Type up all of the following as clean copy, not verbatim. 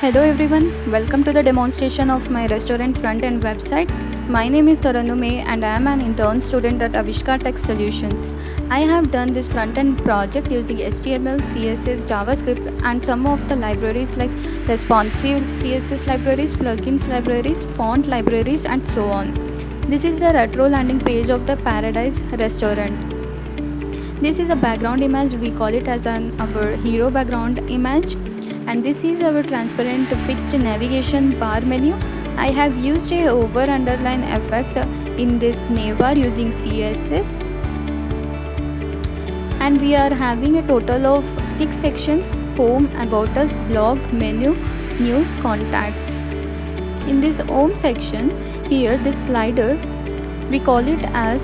Hello everyone, welcome to the demonstration of my restaurant front end website. My name is Taranume and I am an intern student at Avishkar Tech Solutions. I have done this front end project using HTML, CSS, JavaScript and some of the libraries like responsive CSS libraries, plugins libraries, font libraries and so on. This is the retro landing page of the Paradise restaurant. This is a background image, we call it as our hero background image, and this is our transparent fixed navigation bar menu. I have used a over underline effect in this navbar using CSS, and we are having a total of 6 sections: home, about us, blog, menu, news, contacts. In this home section, here this slider, we call it as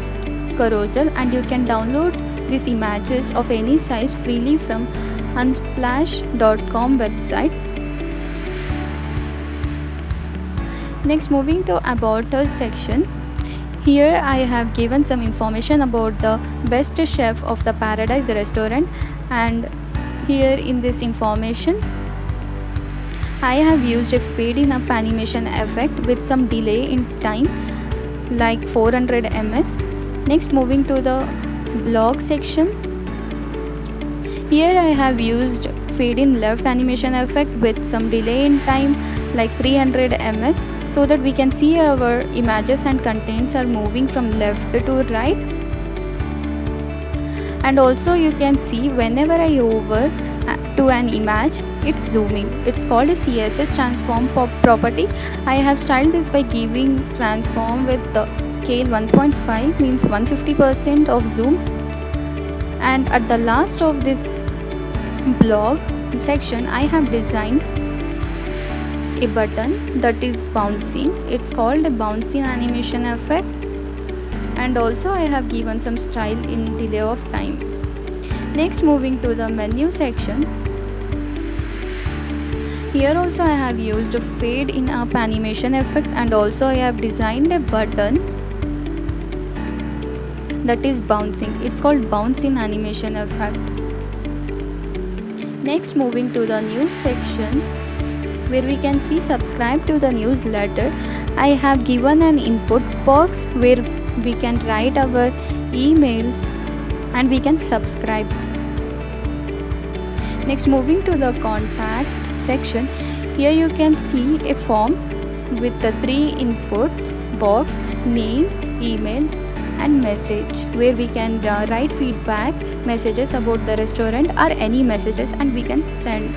carousel, and you can download these images of any size freely from unsplash.com website. Next, moving to about us section. Here I have given some information about the best chef of the Paradise restaurant, and here in this information I have used a fade in up animation effect with some delay in time like 400 ms. Next, moving to the blog section. Here I have used fade in left animation effect with some delay in time like 300 ms, so that we can see our images and contents are moving from left to right. And also you can see whenever I hover to an image, it's zooming. It's called a CSS transform property. I have styled this by giving transform with the scale 1.5, means 150% of zoom. And at the last of this blog section, I have designed a button that is bouncing. It's called a bouncing animation effect, and also I have given some style in delay of time. Next, moving to the menu section. Here also I have used a fade in up animation effect, and also I have designed a button that is bouncing. It's called bouncing animation effect. Next, moving to the news section, where we can see subscribe to the newsletter. I have given an input box where we can write our email and we can subscribe. Next, moving to the contact section. Here you can see a form with the 3 inputs box: name, email and message, where we can write feedback messages about the restaurant or any messages, and we can send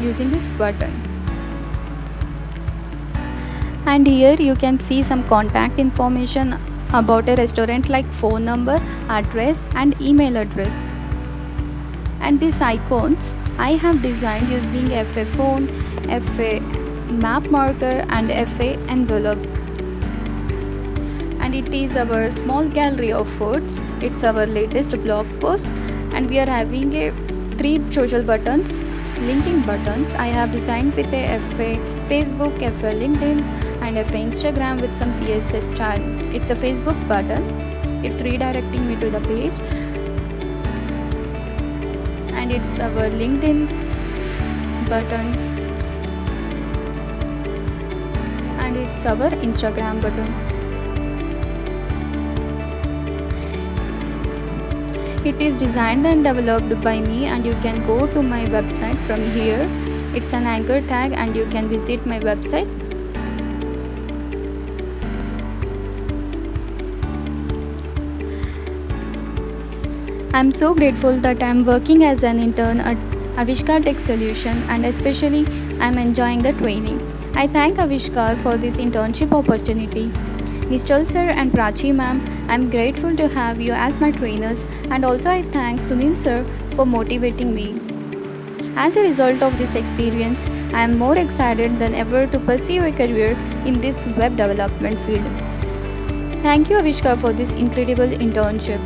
using this button. And here you can see some contact information about a restaurant like phone number, address and email address. And these icons I have designed using FA phone, FA map marker and FA envelope. And it is our small gallery of foods. It's our latest blog post, and we are having a 3 social buttons, linking buttons. I have designed with a FA Facebook, FA LinkedIn and FA Instagram with some CSS style. It's a Facebook button. It's redirecting me to the page, and it's our LinkedIn button, and it's our Instagram button. It is designed and developed by me, and you can go to my website from here. It's an anchor tag and you can visit my website. I'm so grateful that I'm working as an intern at Avishkar Tech Solution, and especially I'm enjoying the training. I thank Avishkar for this internship opportunity. Nishchal sir and Prachi ma'am, I'm grateful to have you as my trainers, and also I thank Sunil sir for motivating me. As a result of this experience, I am more excited than ever to pursue a career in this web development field. Thank you Avishkar for this incredible internship.